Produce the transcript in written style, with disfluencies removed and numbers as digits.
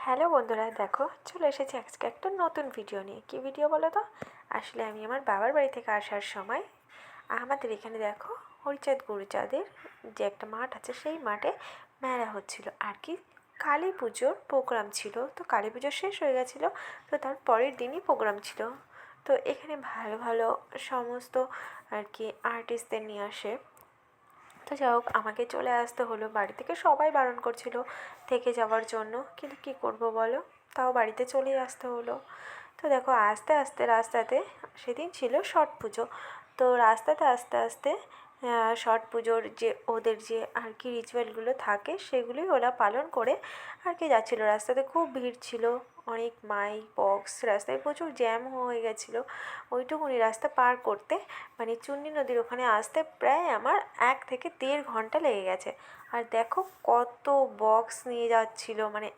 Hello বন্ধুরা, দেখো চলে এসেছি আজকে একটা নতুন ভিডিও নিয়ে। কি ভিডিও বলো তো? আসলে আমি আমার বাবার বাড়ি থেকে আসার সময় আমাদের এখানে দেখো হরিচাঁদ গুরুচাঁদের যে একটা মাঠ আছে, সেই মাঠে মেলা হচ্ছিল আর কি। কালী পুজোর প্রোগ্রাম ছিল, তো কালী পুজো শেষ হয়ে গেছিলো, তো তার পরের দিনই প্রোগ্রাম ছিল। তো এখানে ভালো ভালো সমস্ত আর কি আর্টিস্টদের নিয়ে আসে। তো যাই হোক, আমাকে চলে আসতে হলো। বাড়ি থেকে সবাই বারণ করছিল থেকে যাওয়ার জন্য, কিন্তু কী করবো বলো, তাও বাড়িতে চলেই আসতে হলো। তো দেখো আস্তে আস্তে রাস্তাতে, সেদিন ছিল ছট পুজো, তো রাস্তাতে আস্তে আস্তে ছট পুজোর যে ওদের যে আর কি রিচুয়ালগুলো থাকে সেগুলোই ওরা পালন করে আর কি যাচ্ছিলো। রাস্তাতে খুব ভিড় ছিল, অনেক মাইক বক্স, রাস্তায় প্রচুর জ্যাম হয়ে গেছিলো। ওইটুকুনি রাস্তা পার করতে, মানে চূর্ণী নদীর ওখানে আসতে প্রায় আমার 1 থেকে 1.5 ঘন্টা লেগে গেছে। আর দেখো কত বক্স নিয়ে যাচ্ছিলো, মানে